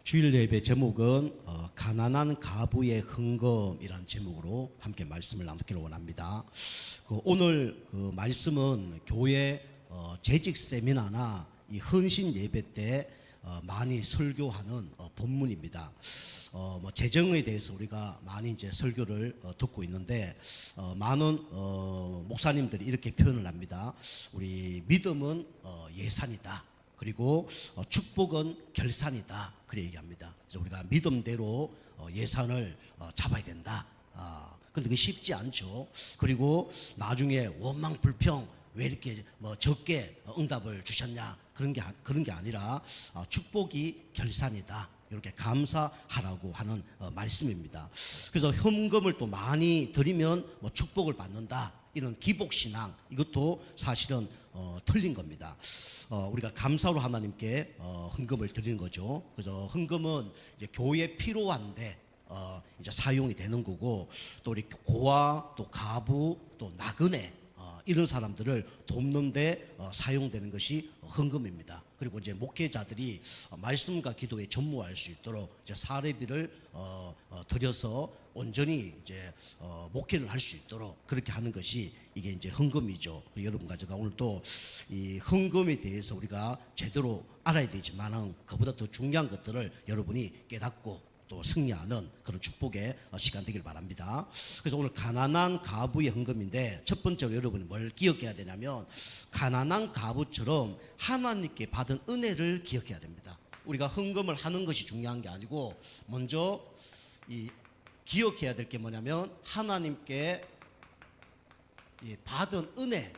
주일 예배 제목은 가난한 가부의 헌금이라는 제목으로 함께 말씀을 나누기를 원합니다. 오늘 그 말씀은 교회 재직 세미나나 이 헌신 예배 때 많이 설교하는 본문입니다. 재정에 대해서 우리가 많이 이제 설교를 듣고 있는데 많은 목사님들이 이렇게 표현을 합니다. 우리 믿음은 예산이다. 그리고 축복은 결산이다. 그렇게 얘기합니다. 그래서 우리가 믿음대로 예산을 잡아야 된다. 근데 그게 쉽지 않죠. 그리고 나중에 원망 불평 왜 이렇게 적게 응답을 주셨냐 그런 게 아니라 축복이 결산이다. 이렇게 감사하라고 하는 말씀입니다. 그래서 헌금을 또 많이 드리면 축복을 받는다. 이런 기복신앙 이것도 사실은 틀린 겁니다. 우리가 감사로 하나님께 헌금을 드리는 거죠. 그래서 헌금은 이제 교회에 필요한데 이제 사용이 되는 거고, 또 우리 고아 또 가부 또 나그네 이런 사람들을 돕는데 사용되는 것이 헌금입니다. 그리고 이제 목회자들이 말씀과 기도에 전무할 수 있도록 이제 사례비를 들여서 온전히 이제 목회를 할 수 있도록 그렇게 하는 것이 이게 이제 헌금이죠. 여러분과 제가 오늘 또 이 헌금에 대해서 우리가 제대로 알아야 되지만은 그보다 더 중요한 것들을 여러분이 깨닫고 또 승리하는 그런 축복의 시간 되길 바랍니다. 그래서 오늘 가난한 가부의 헌금인데, 첫 번째로 여러분이 뭘 기억해야 되냐면 가난한 가부처럼 하나님께 받은 은혜를 기억해야 됩니다. 우리가 헌금을 하는 것이 중요한 게 아니고 먼저 이 기억해야 될 게 뭐냐면 하나님께 받은 은혜,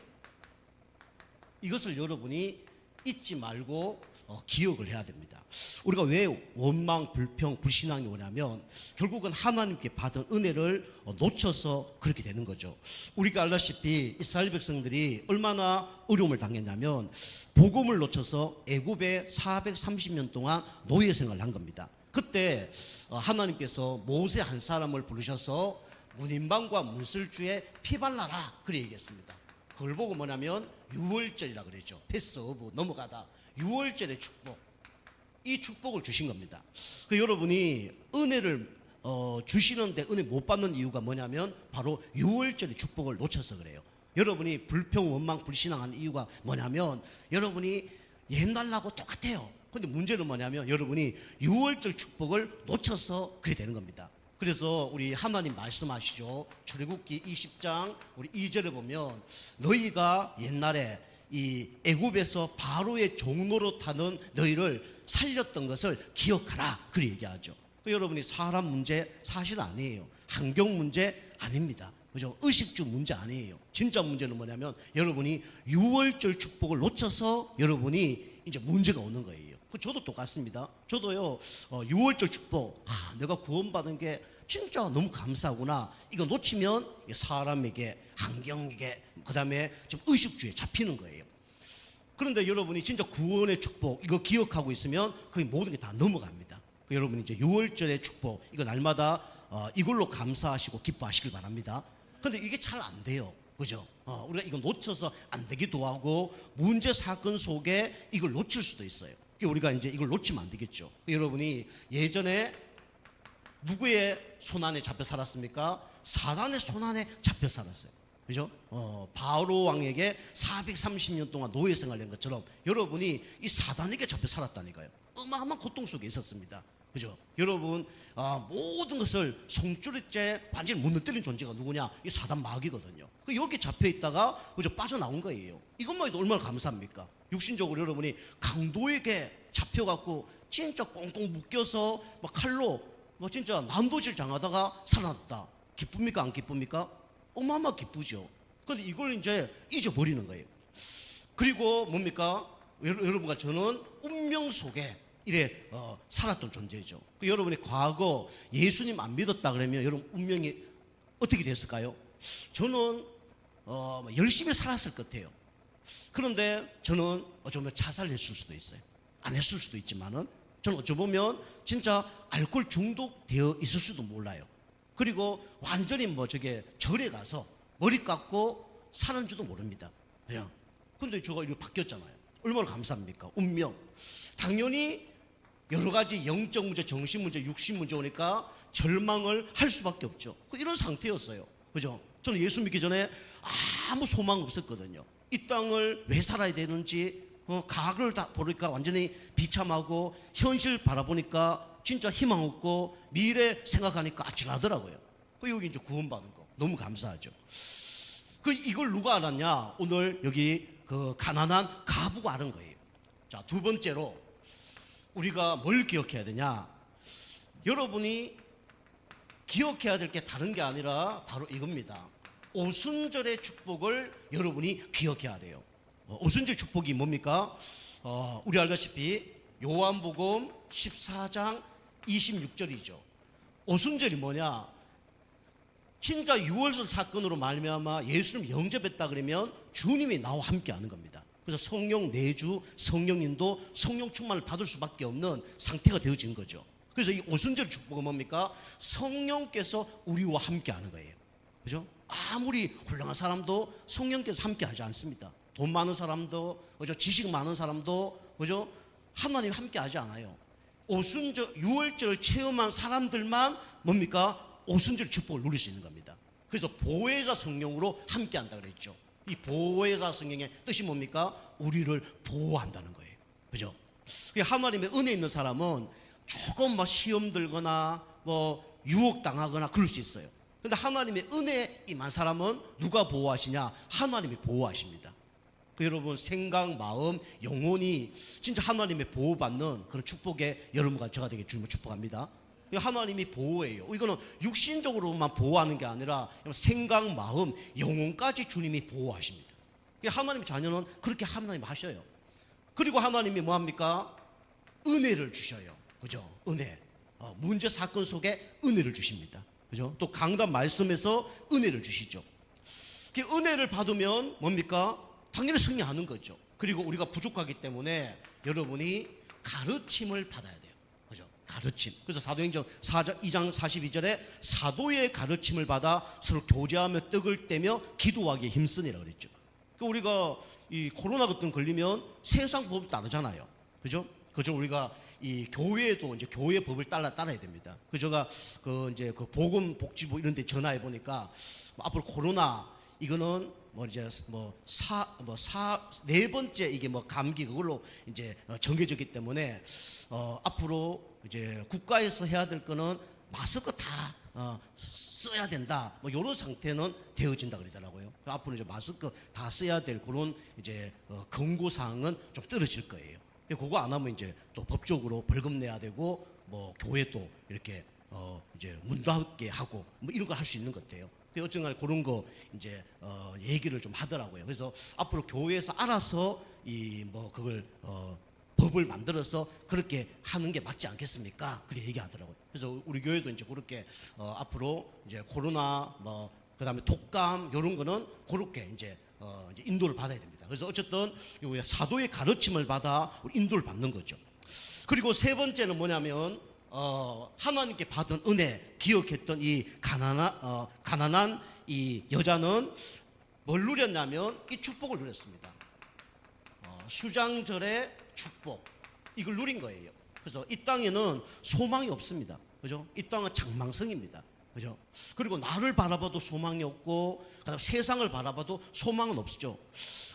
이것을 여러분이 잊지 말고 기억을 해야 됩니다. 우리가 왜 원망, 불평, 불신앙이 오냐면 결국은 하나님께 받은 은혜를 놓쳐서 그렇게 되는 거죠. 우리가 알다시피 이스라엘 백성들이 얼마나 어려움을 당했냐면 복음을 놓쳐서 애굽에 430년 동안 노예 생활을 한 겁니다. 그때 하나님께서 모세 한 사람을 부르셔서 문인방과 문설주에 피 발라라 그렇게 얘기했습니다. 그걸 보고 뭐냐면 유월절이라 그랬죠. 패스오브 넘어가다 유월절의 축복, 이 축복을 주신 겁니다. 여러분이 은혜를 주시는데 은혜 못 받는 이유가 뭐냐면 바로 유월절의 축복을 놓쳐서 그래요. 여러분이 불평, 원망, 불신앙하는 이유가 뭐냐면 여러분이 옛날하고 똑같아요. 근데 문제는 뭐냐면 여러분이 유월절 축복을 놓쳐서 그래 되는 겁니다. 그래서 우리 하나님 말씀하시죠. 출애굽기 20장 우리 2절에 보면 너희가 옛날에 이 애굽에서 바로의 종노릇하는 너희를 살렸던 것을 기억하라 그렇게 얘기하죠. 여러분이 사람 문제 사실 아니에요. 환경 문제 아닙니다. 그죠? 의식주 문제 아니에요. 진짜 문제는 뭐냐면 여러분이 유월절 축복을 놓쳐서 여러분이 이제 문제가 오는 거예요. 저도 똑같습니다. 저도요, 유월절 축복, 내가 구원받은 게 진짜 너무 감사하구나. 이거 놓치면 사람에게, 환경에게, 그 다음에 좀 의식주에 잡히는 거예요. 그런데 여러분이 진짜 구원의 축복, 이거 기억하고 있으면 거의 모든 게 다 넘어갑니다. 여러분이 이제 유월절의 축복, 이거 날마다 이걸로 감사하시고 기뻐하시길 바랍니다. 근데 이게 잘 안 돼요. 그죠? 우리가 이거 놓쳐서 안 되기도 하고 문제 사건 속에 이걸 놓칠 수도 있어요. 우리가 이제 이걸 놓치면 안 되겠죠. 여러분이 예전에 누구의 손안에 잡혀 살았습니까? 사단의 손안에 잡혀 살았어요. 그죠? 바로 왕에게 430년 동안 노예 생활한 것처럼 여러분이 이 사단에게 잡혀 살았다니까요. 어마어마한 고통 속에 있었습니다. 그죠? 여러분, 모든 것을 송두리째 완전히 무너뜨린 존재가 누구냐? 이 사단 마귀거든요. 여기 잡혀 있다가 그저 빠져나온 거예요. 이것만 해도 얼마나 감사합니까? 육신적으로 여러분이 강도에게 잡혀갖고 진짜 꽁꽁 묶여서 막 칼로 진짜 난도질 당하다가 살아났다. 기쁩니까? 안 기쁩니까? 어마어마 기쁘죠. 근데 이걸 이제 잊어버리는 거예요. 그리고 뭡니까? 여러분과 저는 운명 속에 이래 살았던 존재죠. 여러분이 과거 예수님 안 믿었다 그러면 여러분 운명이 어떻게 됐을까요? 저는 열심히 살았을 것 같아요. 그런데 저는 어쩌면 자살했을 수도 있어요. 안 했을 수도 있지만은 저는 어쩌보면 진짜 알코올 중독되어 있을 수도 몰라요. 그리고 완전히 절에 가서 머리 깎고 사는 줄도 모릅니다. 그냥. 근데 저가 이렇게 바뀌었잖아요. 얼마나 감사합니까? 운명. 당연히 여러 가지 영적 문제, 정신 문제, 육신 문제 오니까 절망을 할 수밖에 없죠. 이런 상태였어요. 그죠? 저는 예수 믿기 전에 아무 소망 없었거든요. 이 땅을 왜 살아야 되는지, 가학을 다 보니까 완전히 비참하고, 현실 바라보니까 진짜 희망 없고, 미래 생각하니까 아찔하더라고요. 여기 이제 구원받은 거 너무 감사하죠. 이걸 누가 알았냐? 오늘 여기 그 가난한 가부가 아는 거예요. 자, 두 번째로 우리가 뭘 기억해야 되냐? 여러분이 기억해야 될 게 다른 게 아니라 바로 이겁니다. 오순절의 축복을 여러분이 기억해야 돼요. 오순절 축복이 뭡니까? 우리 알다시피 요한복음 14장 26절이죠. 오순절이 뭐냐? 진짜 유월절 사건으로 말미암아 예수님 영접했다 그러면 주님이 나와 함께하는 겁니다. 그래서 성령 내주, 성령 인도, 성령 충만을 받을 수밖에 없는 상태가 되어진 거죠. 그래서 이 오순절 축복은 뭡니까? 성령께서 우리와 함께하는 거예요. 그죠? 아무리 훌륭한 사람도 성령께서 함께하지 않습니다. 돈 많은 사람도, 그죠? 지식 많은 사람도, 그죠? 하나님 함께하지 않아요. 오순절, 유월절을 체험한 사람들만 뭡니까? 오순절 축복을 누릴 수 있는 겁니다. 그래서 보혜사 성령으로 함께한다 그랬죠. 이 보혜사 성령의 뜻이 뭡니까? 우리를 보호한다는 거예요. 그죠? 하나님의 은혜 있는 사람은 조금 시험 들거나 유혹 당하거나 그럴 수 있어요. 근데 하나님의 은혜 임한 사람은 누가 보호하시냐? 하나님이 보호하십니다. 여러분 생각, 마음, 영혼이 진짜 하나님의 보호받는 그런 축복에 여러분과 저가 되게 주님을 축복합니다. 하나님이 보호해요. 이거는 육신적으로만 보호하는 게 아니라 생각, 마음, 영혼까지 주님이 보호하십니다. 하나님 자녀는 그렇게 하나님 하셔요. 그리고 하나님이 뭐합니까? 은혜를 주셔요. 그죠? 은혜. 문제 사건 속에 은혜를 주십니다. 그죠? 또 강단 말씀에서 은혜를 주시죠. 은혜를 받으면 뭡니까? 당연히 승리하는 거죠. 그리고 우리가 부족하기 때문에 여러분이 가르침을 받아야 돼요. 그죠? 가르침. 그래서 사도행전 2장 42절에 사도의 가르침을 받아 서로 교제하며 떡을 떼며 기도하기에 힘쓰니라 그랬죠. 우리가 이 코로나 같은 걸리면 세상 법을 따르잖아요. 그죠? 그죠? 우리가 이 교회도 이제 교회 법을 따라야 됩니다. 제가 이제 보건복지부 이런 데 전화해 보니까 앞으로 코로나 이거는 네 번째 이게 감기 그걸로 이제 정해졌기 때문에 앞으로 이제 국가에서 해야 될 거는 마스크 다 써야 된다. 이런 상태는 되어진다 그러더라고요. 앞으로 이제 마스크 다 써야 될 그런 이제 경고 사항은 좀 떨어질 거예요. 그거 안 하면 이제 또 법적으로 벌금 내야 되고 교회도 이렇게 이제 문 닫게 하고 이런 걸 할 수 있는 것 같아요. 어쨌든 그런 거 이제 얘기를 좀 하더라고요. 그래서 앞으로 교회에서 알아서 그걸 법을 만들어서 그렇게 하는 게 맞지 않겠습니까? 그렇게 얘기하더라고요. 그래서 우리 교회도 이제 그렇게 앞으로 이제 코로나 그다음에 독감 이런 거는 그렇게 이제 인도를 받아야 됩니다. 그래서 어쨌든 사도의 가르침을 받아 인도를 받는 거죠. 그리고 세 번째는 뭐냐면 하나님께 받은 은혜 기억했던 이 가난한 이 여자는 뭘 누렸냐면 이 축복을 누렸습니다. 수장절의 축복 이걸 누린 거예요. 그래서 이 땅에는 소망이 없습니다. 그죠? 이 땅은 장망성입니다. 그죠? 그리고 나를 바라봐도 소망이 없고 그다음 세상을 바라봐도 소망은 없죠.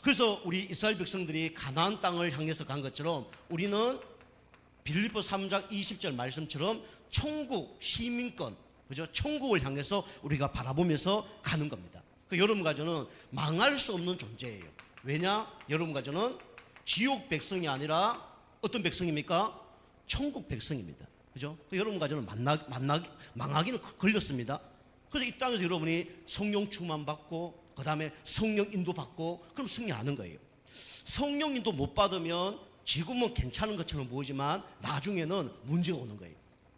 그래서 우리 이스라엘 백성들이 가나안 땅을 향해서 간 것처럼 우리는 빌립보 3장 20절 말씀처럼 천국 시민권, 그죠? 천국을 향해서 우리가 바라보면서 가는 겁니다. 여러분 가정은 망할 수 없는 존재예요. 왜냐? 여러분 가정은 지옥 백성이 아니라 어떤 백성입니까? 천국 백성입니다. 그죠? 여러분 가정은 망하기는 걸렸습니다. 그래서 이 땅에서 여러분이 성령 충만 받고 그 다음에 성령 인도 받고 그럼 승리하는 거예요. 성령 인도 못 받으면 지금은 괜찮은 것처럼 보이지만 나중에는 문제가 오는 거예요.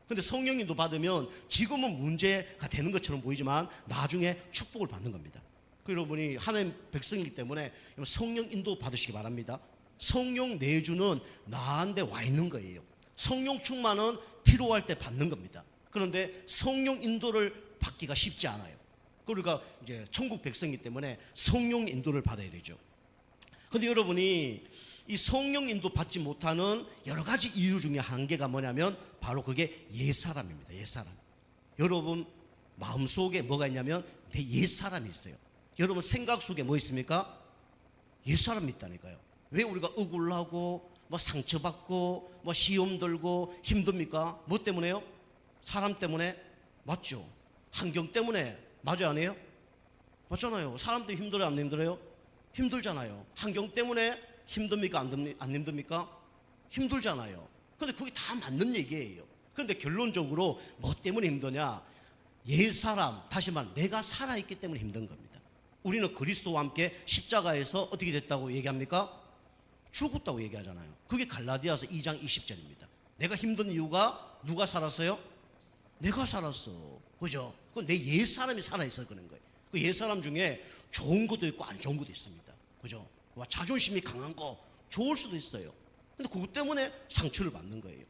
근데 성령 인도 받으면 지금은 문제가 되는 것처럼 보이지만 나중에 축복을 받는 겁니다. 여러분이 하나님 백성이기 때문에 성령 인도 받으시기 바랍니다. 성령 내주는 나한테 와 있는 거예요. 성령 충만은 필요할 때 받는 겁니다. 그런데 성령 인도를 받기가 쉽지 않아요. 그러니까 이제 천국 백성이기 때문에 성령 인도를 받아야 되죠. 근데 여러분이 이 성령 인도 받지 못하는 여러 가지 이유 중에 한 개가 뭐냐면 바로 그게 옛사람입니다. 옛사람. 여러분 마음속에 뭐가 있냐면 내 옛사람이 있어요. 여러분 생각 속에 뭐 있습니까? 옛사람이 있다니까요. 왜 우리가 억울하고 뭐 상처받고 뭐 시험 들고 힘듭니까? 뭐 때문에요? 사람 때문에? 맞죠. 환경 때문에. 맞아요, 안 해요? 맞잖아요. 사람들이 힘들어요, 안 힘들어요? 힘들잖아요. 환경 때문에 힘듭니까? 안 힘듭니까? 힘들잖아요. 근데 그게 다 맞는 얘기예요. 근데 결론적으로 뭐 때문에 힘드냐? 옛사람, 다시 말해 내가 살아있기 때문에 힘든 겁니다. 우리는 그리스도와 함께 십자가에서 어떻게 됐다고 얘기합니까? 죽었다고 얘기하잖아요. 그게 갈라디아서 2장 20절입니다. 내가 힘든 이유가 누가 살았어요? 내가 살았어. 그죠? 그건 내 옛사람이 살아있어 그런 거예요. 그 옛사람 중에 좋은 것도 있고 안 좋은 것도 있습니다. 그죠? 자존심이 강한 거 좋을 수도 있어요. 근데 그것 때문에 상처를 받는 거예요.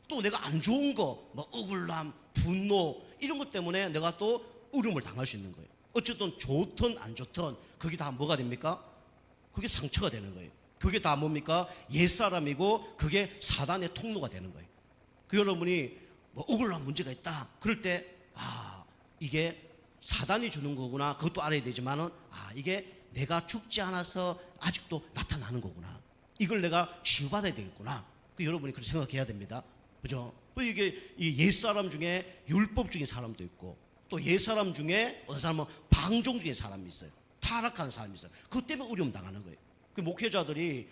또 내가 안 좋은 거, 뭐 억울함, 분노 이런 것 때문에 내가 또 어려움을 당할 수 있는 거예요. 어쨌든 좋든 안 좋든 그게 다 뭐가 됩니까? 그게 상처가 되는 거예요. 그게 다 뭡니까? 옛사람이고 그게 사단의 통로가 되는 거예요. 그 여러분이 뭐 억울한 문제가 있다 그럴 때 이게 사단이 주는 거구나 그것도 알아야 되지만은 이게 내가 죽지 않아서 아직도 나타나는 거구나. 이걸 내가 치유받아야 되겠구나. 그 여러분이 그렇게 생각해야 됩니다. 그죠? 이게 이 옛사람 중에 율법적인 사람도 있고 또 옛사람 중에 어떤 사람은 방종적인 사람이 있어요. 타락하는 사람이 있어요. 그것 때문에 어려움 당하는 거예요. 그 목회자들이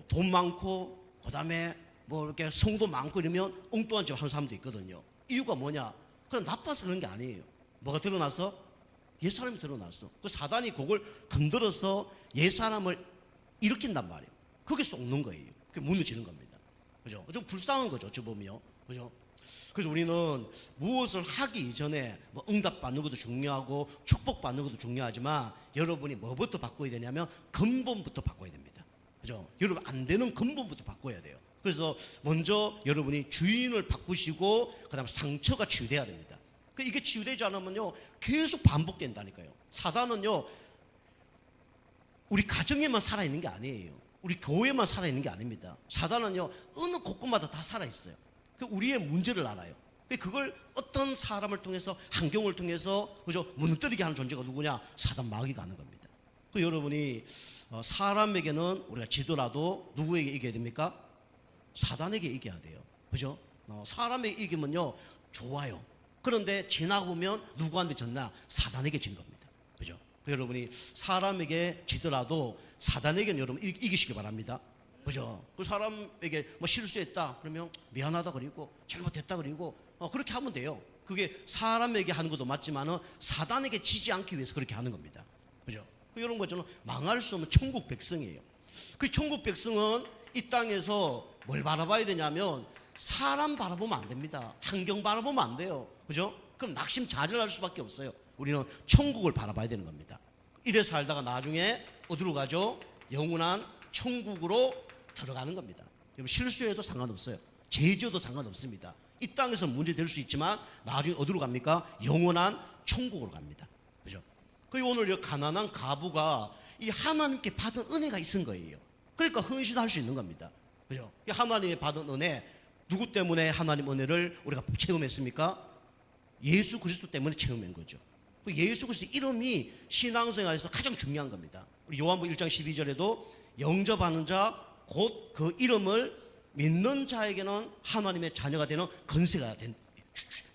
돈 많고 그다음에 뭐 이렇게 성도 많고 이러면 엉뚱한 짓 하는 사람도 있거든요. 이유가 뭐냐? 그냥 나빠서 그런 게 아니에요. 뭐가 드러나서? 옛사람이 드러났어. 그 사단이 그걸 건드려서 옛사람을 일으킨단 말이에요. 그게 속는 거예요. 그게 무너지는 겁니다. 그죠? 좀 불쌍한 거죠. 어찌 보면. 그죠? 그래서 우리는 무엇을 하기 이전에 뭐 응답받는 것도 중요하고 축복받는 것도 중요하지만 여러분이 뭐부터 바꿔야 되냐면 근본부터 바꿔야 됩니다. 그죠? 여러분 안 되는 근본부터 바꿔야 돼요. 그래서 먼저 여러분이 주인을 바꾸시고 그다음에 상처가 치유돼야 됩니다. 이게 치유되지 않으면요 계속 반복된다니까요. 사단은요 우리 가정에만 살아있는 게 아니에요. 우리 교회만 살아있는 게 아닙니다. 사단은요 어느 곳곳마다 다 살아있어요. 우리의 문제를 알아요. 그걸 어떤 사람을 통해서 환경을 통해서 그죠 무너뜨리게 하는 존재가 누구냐? 사단 마귀가 하는 겁니다. 여러분이 사람에게는 우리가 지더라도 누구에게 이겨야 됩니까? 사단에게 이겨야 돼요. 그죠? 사람에게 이기면요 좋아요. 그런데 지나고 보면 누구한테 졌나? 사단에게 진 겁니다. 그죠? 여러분이 사람에게 지더라도 사단에게는 여러분 이기시기 바랍니다. 그죠? 그 사람에게 뭐 실수했다 그러면 미안하다 그리고 잘못했다 그리고 그렇게 하면 돼요. 그게 사람에게 하는 것도 맞지만은 사단에게 지지 않기 위해서 그렇게 하는 겁니다. 그죠? 이런 것처럼 망할 수 없는 천국 백성이에요. 그 천국 백성은 이 땅에서 뭘 바라봐야 되냐면 사람 바라보면 안 됩니다. 환경 바라보면 안 돼요. 그죠? 그럼 낙심자절할 수밖에 없어요. 우리는 천국을 바라봐야 되는 겁니다. 이래 살다가 나중에 어디로 가죠? 영원한 천국으로 들어가는 겁니다. 실수해도 상관없어요. 죄져도 상관없습니다. 이 땅에서 문제 될 수 있지만 나중에 어디로 갑니까? 영원한 천국으로 갑니다. 그죠? 오늘 가난한 가부가 이 하나님께 받은 은혜가 있은 거예요. 그러니까 헌신할 수 있는 겁니다. 그죠? 하나님의 받은 은혜, 누구 때문에 하나님 은혜를 우리가 체험했습니까? 예수 그리스도 때문에 체험한 거죠. 예수 그리스도 이름이 신앙생활에서 가장 중요한 겁니다. 우리 요한복음 1장 12절에도 영접하는 자 곧 그 이름을 믿는 자에게는 하나님의 자녀가 되는 권세가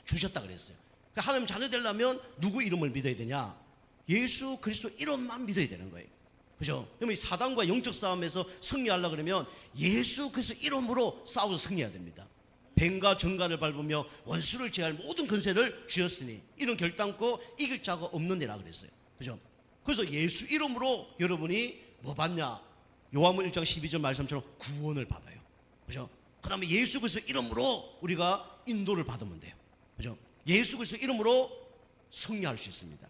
주셨다 그랬어요. 하나님 자녀 되려면 누구 이름을 믿어야 되냐? 예수 그리스도 이름만 믿어야 되는 거예요. 그죠? 그러면 사단과 영적 싸움에서 승리하려고 그러면 예수 그리스도 이름으로 싸워서 승리해야 됩니다. 뱀과 정갈을 밟으며 원수를 제할 모든 권세를 주셨으니 이런 결단코 이길 자가 없느니라 그랬어요. 그죠? 그래서 예수 이름으로 여러분이 뭐 받냐? 요한복음 1장 12절 말씀처럼 구원을 받아요. 그죠? 그 다음에 예수 그리스도 이름으로 우리가 인도를 받으면 돼요. 그죠? 예수 그리스도 이름으로 승리할 수 있습니다.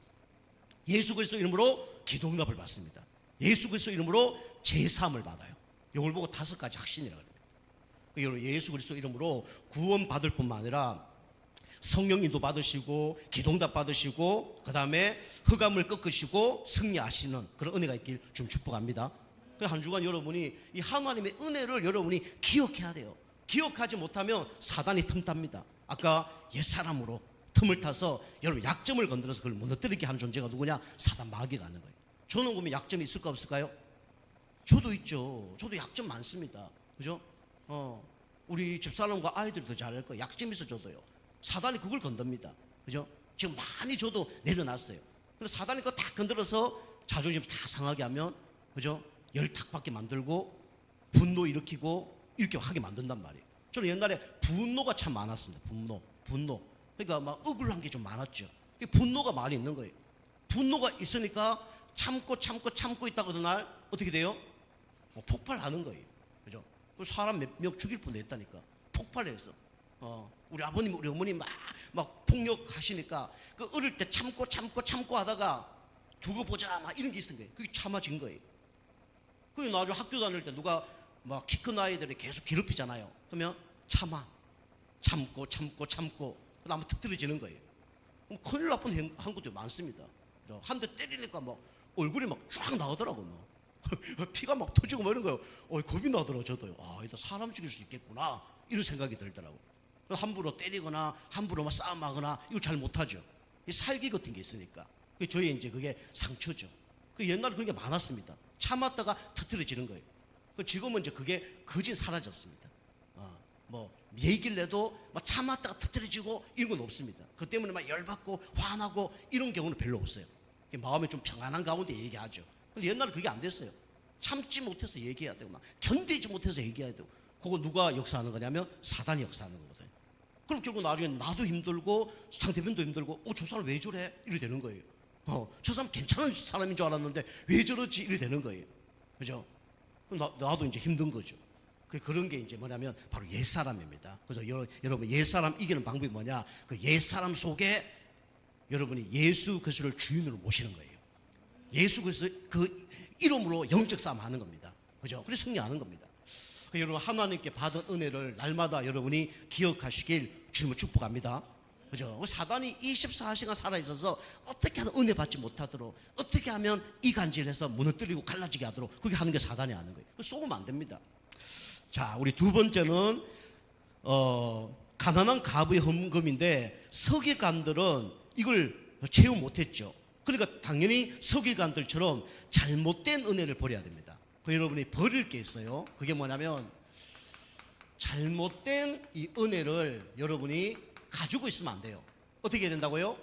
예수 그리스도 이름으로 기도응답을 받습니다. 예수 그리스도 이름으로 제사함을 받아요. 이걸 보고 5가지 확신이라고 합니다. 여러분 예수 그리스도 이름으로 구원 받을 뿐만 아니라 성령 인도 받으시고 기도응답 받으시고 그 다음에 흑암을 꺾으시고 승리하시는 그런 은혜가 있길 좀 축복합니다. 그 한 주간 여러분이 이 하나님의 은혜를 여러분이 기억해야 돼요. 기억하지 못하면 사단이 틈탑니다. 아까 옛사람으로 틈을 타서 여러분 약점을 건드려서 그걸 무너뜨리게 하는 존재가 누구냐? 사단 마귀가 하는 거예요. 저는 그러면 약점이 있을까 없을까요? 저도 있죠. 저도 약점 많습니다. 그죠? 우리 집사람과 아이들이 더 잘할 거예요. 약점이 있어 저도요. 사단이 그걸 건듭니다. 그죠? 지금 많이 저도 내려놨어요. 근데 사단이 그거 다 건드려서 자존심 다 상하게 하면, 그죠? 열탁받게 만들고 분노 일으키고 이렇게 하게 만든단 말이에요. 저는 옛날에 분노가 참 많았습니다. 분노. 그러니까 막 억울한 게 좀 많았죠. 분노가 많이 있는 거예요. 분노가 있으니까 참고 있다가 어느 날 어떻게 돼요? 폭발하는 거예요. 그죠? 사람 몇 명 죽일 뻔 했다니까. 폭발해서. 우리 아버님, 우리 어머니 막 폭력하시니까 그 어릴 때 참고 하다가 두고 보자 막 이런 게 있은 거예요. 그게 참아진 거예요. 그게 나중에 학교 다닐 때 누가 막 키 큰 아이들이 계속 괴롭히잖아요. 그러면 참고 그다음에 턱 떨어지는 거예요. 그럼 큰일 날 뻔한 것도 많습니다. 한 대 때리니까 막 얼굴이 막 쫙 나오더라고. 막 피가 막 터지고 막 이런 거예요. 겁이 나더라고 저도요. 일단 사람 죽일 수 있겠구나 이런 생각이 들더라고. 함부로 때리거나 함부로 막 싸움하거나 이거 잘 못하죠. 살기 같은 게 있으니까. 저희 이제 그게 상처죠. 옛날에 그런 게 많았습니다. 참았다가 터뜨려지는 거예요. 지금은 이제 그게 거진 사라졌습니다. 뭐 얘기를 해도 막 참았다가 터뜨려지고 이런 건 없습니다. 그 때문에 막 열받고 화나고 이런 경우는 별로 없어요. 마음이 좀 평안한 가운데 얘기하죠. 근데 옛날에 그게 안 됐어요. 참지 못해서 얘기해야 되고 막 견디지 못해서 얘기해야 되고. 그거 누가 역사하는 거냐면 사단이 역사하는 거거든요. 그럼 결국 나중에 나도 힘들고 상대편도 힘들고 저 사람 왜 저래? 이래 되는 거예요. 저 사람 괜찮은 사람인 줄 알았는데 왜 저러지? 이래 되는 거예요. 그죠? 그럼 나도 이제 힘든 거죠. 그런 게 이제 뭐냐면 바로 옛사람입니다. 그래서 여러분 옛사람 이기는 방법이 뭐냐? 그 옛사람 속에 여러분이 예수 그리스도를 주인으로 모시는 거예요. 예수 그리스도 그 이름으로 영적 싸움 하는 겁니다. 그죠? 그래서 승리하는 겁니다. 여러분 하나님께 받은 은혜를 날마다 여러분이 기억하시길 주님을 축복합니다. 그죠? 사단이 24시간 살아있어서 어떻게 하면 은혜 받지 못하도록 어떻게 하면 이간질해서 무너뜨리고 갈라지게 하도록 그렇게 하는 게 사단이 하는 거예요. 쏘면 안 됩니다. 자, 우리 두 번째는 가난한 가부의 헌금인데 서기관들은 이걸 채용 못했죠. 그러니까 당연히 서기관들처럼 잘못된 은혜를 버려야 됩니다. 여러분이 버릴 게 있어요. 그게 뭐냐면 잘못된 이 은혜를 여러분이 가지고 있으면 안 돼요. 어떻게 해야 된다고요?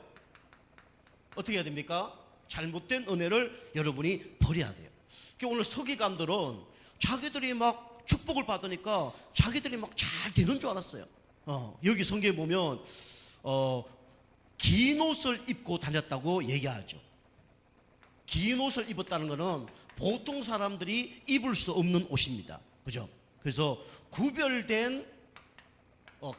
어떻게 해야 됩니까? 잘못된 은혜를 여러분이 버려야 돼요. 오늘 서기관들은 자기들이 막 축복을 받으니까 자기들이 막 잘 되는 줄 알았어요. 여기 성경에 보면 긴 옷을 입고 다녔다고 얘기하죠. 긴 옷을 입었다는 것은 보통 사람들이 입을 수 없는 옷입니다. 그죠? 그래서 구별된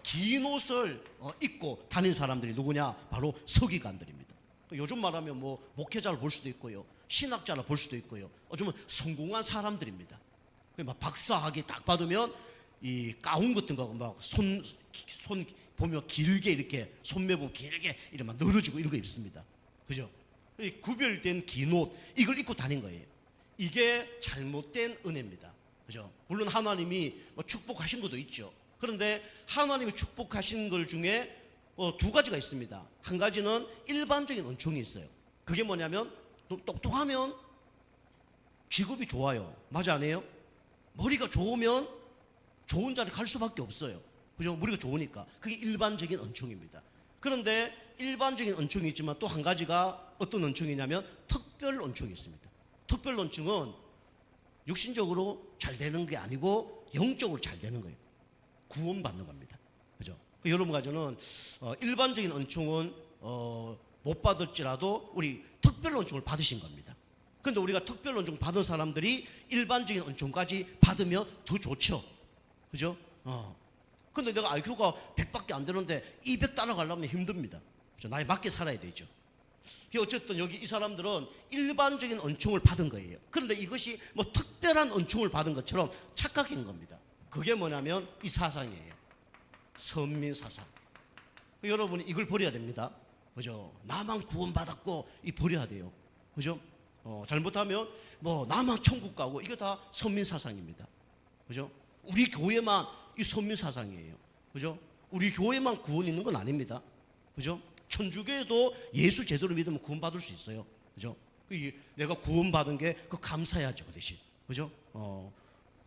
긴 옷을 입고 다닌 사람들이 누구냐? 바로 서기관들입니다. 요즘 말하면 뭐 목회자를 볼 수도 있고요, 신학자를 볼 수도 있고요. 어쩌면 성공한 사람들입니다. 막 박사학위 딱 받으면 이 가운 같은 거 막 손 보면 길게 이렇게 손매 보면 길게 이렇게 막 늘어지고 이런 거 입습니다. 그죠? 이 구별된 긴 옷 이걸 입고 다닌 거예요. 이게 잘못된 은혜입니다. 그죠? 물론 하나님이 뭐 축복하신 것도 있죠. 그런데 하나님이 축복하신 것 중에 두 가지가 있습니다. 한 가지는 일반적인 은총이 있어요. 그게 뭐냐면 똑똑하면 직업이 좋아요. 맞아 안 해요? 머리가 좋으면 좋은 자리 갈 수밖에 없어요. 그죠? 머리가 좋으니까. 그게 일반적인 은총입니다. 그런데 일반적인 은총이 있지만 또 한 가지가 어떤 은총이냐면 특별 은총이 있습니다. 특별 은총은 육신적으로 잘 되는 게 아니고 영적으로 잘 되는 거예요. 구원받는 겁니다. 그죠? 여러분 가지고는 일반적인 은총은 못 받을지라도 우리 특별 은총을 받으신 겁니다. 그런데 우리가 특별 은총 받은 사람들이 일반적인 은총까지 받으면 더 좋죠. 그죠? 근데 내가 IQ가 100밖에 안 되는데 200 따라가려면 힘듭니다. 그죠? 나에 맞게 살아야 되죠. 어쨌든 여기 이 사람들은 일반적인 은총을 받은 거예요. 그런데 이것이 뭐 특별한 은총을 받은 것처럼 착각한 겁니다. 그게 뭐냐면 이 사상이에요. 선민 사상. 여러분이 이걸 버려야 됩니다. 그죠? 나만 구원받았고 이 버려야 돼요. 그죠? 잘못하면 뭐 나만 천국 가고 이게 다 선민 사상입니다. 그죠? 우리 교회만 이 선민 사상이에요. 그죠? 우리 교회만 구원 있는 건 아닙니다. 그죠? 천주교에도 예수 제대로 믿으면 구원받을 수 있어요. 그죠? 내가 구원받은 게 그 감사해야죠, 그 대신. 그죠?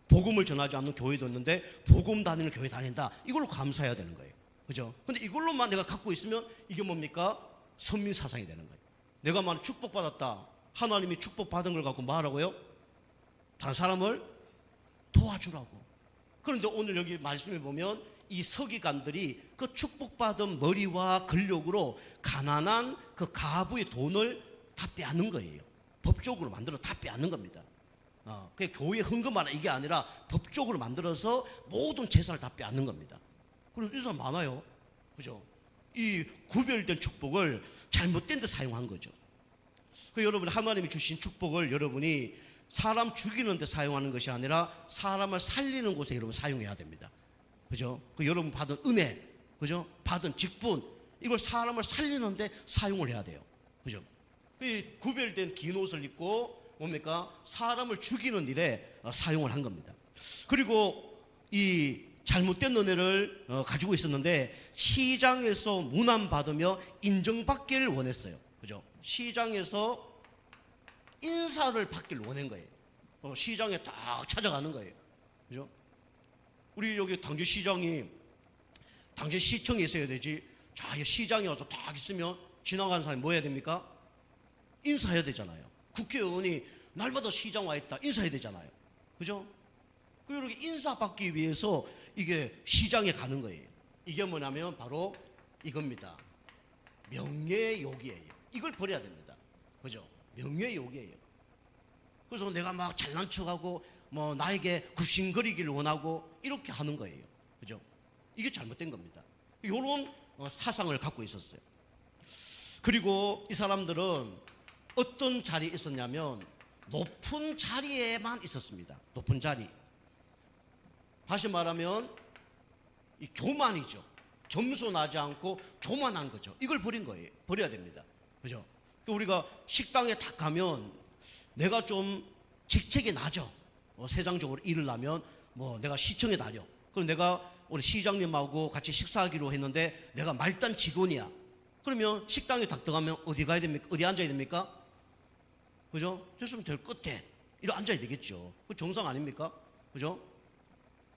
복음을 전하지 않는 교회도 있는데 복음 다니는 교회 다닌다. 이걸로 감사해야 되는 거예요. 그죠? 근데 이걸로만 내가 갖고 있으면 이게 뭡니까? 선민 사상이 되는 거예요. 내가 만약 축복받았다. 하나님이 축복받은 걸 갖고 뭐 하라고요? 다른 사람을 도와주라고. 그런데 오늘 여기 말씀에 보면 이 서기관들이 그 축복받은 머리와 근력으로 가난한 그 가부의 돈을 다 빼앗는 거예요. 법적으로 만들어 다 빼앗는 겁니다. 그 교회 헌금하라 이게 아니라 법적으로 만들어서 모든 재산을 다 빼앗는 겁니다. 그래서 이 사람 많아요. 그죠? 이 구별된 축복을 잘못된 데 사용한 거죠. 그 여러분 하나님이 주신 축복을 여러분이 사람 죽이는 데 사용하는 것이 아니라 사람을 살리는 곳에 여러분 사용해야 됩니다. 그죠? 그 여러분 받은 은혜, 그죠? 받은 직분, 이걸 사람을 살리는 데 사용을 해야 돼요. 그죠? 그 구별된 긴 옷을 입고 뭡니까? 사람을 죽이는 일에 사용을 한 겁니다. 그리고 이 잘못된 은혜를 가지고 있었는데 시장에서 문안받으며 인정받기를 원했어요. 그죠? 시장에서 인사를 받기를 원한 거예요. 시장에 딱 찾아가는 거예요. 그죠? 우리 여기 당진시장이 당진시청에 있어야 되지. 자, 시장에 와서 딱 있으면 지나가는 사람이 뭐 해야 됩니까? 인사해야 되잖아요. 국회의원이 날마다 시장 와 있다. 인사해야 되잖아요. 그죠? 이렇게 인사받기 위해서 이게 시장에 가는 거예요. 이게 뭐냐면 바로 이겁니다. 명예욕이에요. 이걸 버려야 됩니다. 그죠? 명예욕이에요. 그래서 내가 막 잘난 척하고 뭐 나에게 굽신거리기를 원하고 이렇게 하는 거예요. 그죠? 이게 잘못된 겁니다. 이런 사상을 갖고 있었어요. 그리고 이 사람들은 어떤 자리에 있었냐면 높은 자리에만 있었습니다. 높은 자리. 다시 말하면 이 교만이죠. 겸손하지 않고 교만한 거죠. 이걸 버린 거예요. 버려야 됩니다. 그죠? 우리가 식당에 딱 가면 내가 좀 직책이 나죠. 세상적으로 일을 하면 뭐 내가 시청에 다녀. 그럼 내가 우리 시장님하고 같이 식사하기로 했는데 내가 말단 직원이야. 그러면 식당에 딱 들어가면 어디 가야 됩니까? 어디 앉아야 됩니까? 그죠? 됐으면 될 끝에 이렇게 앉아야 되겠죠. 그 정상 아닙니까? 그죠?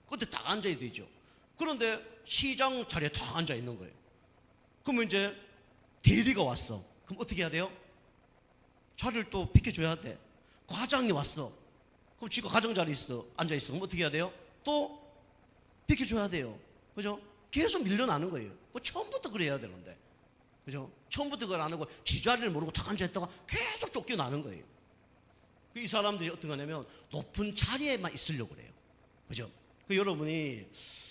끝에 딱 앉아야 되죠. 그런데 시장 자리에 딱 앉아 있는 거예요. 그러면 이제 대리가 왔어. 그럼 어떻게 해야 돼요? 자리를 또 비켜줘야 돼. 과장이 왔어. 그럼 지가 과장 자리에 있어. 앉아 있어. 그럼 어떻게 해야 돼요? 또 비켜줘야 돼요. 그죠? 계속 밀려나는 거예요. 뭐 처음부터 그래야 되는데. 그죠? 처음부터 그걸 안 하고 지 자리를 모르고 딱 앉아있다가 계속 쫓겨나는 거예요. 이 사람들이 어떤 거냐면 높은 자리에만 있으려고 그래요. 그죠? 여러분이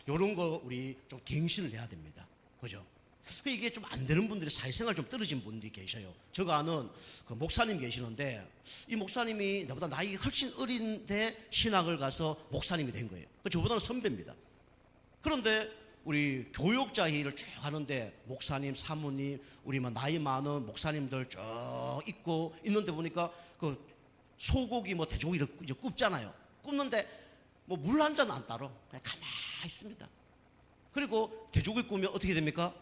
이런 거 우리 좀 갱신을 해야 됩니다. 그죠? 이게 좀 안 되는 분들이 사회생활 좀 떨어진 분들이 계셔요. 제가 아는 그 목사님 계시는데 이 목사님이 나보다 나이 훨씬 어린데 신학을 가서 목사님이 된 거예요. 저보다는 선배입니다. 그런데 우리 교육자회의를 쭉 하는데 목사님, 사모님, 우리 나이 많은 목사님들 쭉 있고 있는데 보니까 그 소고기 뭐 돼지고기 이제 굽잖아요. 굽는데 뭐 물 한 잔 안 따로 그냥 가만히 있습니다. 그리고 돼지고기 구우면 어떻게 됩니까?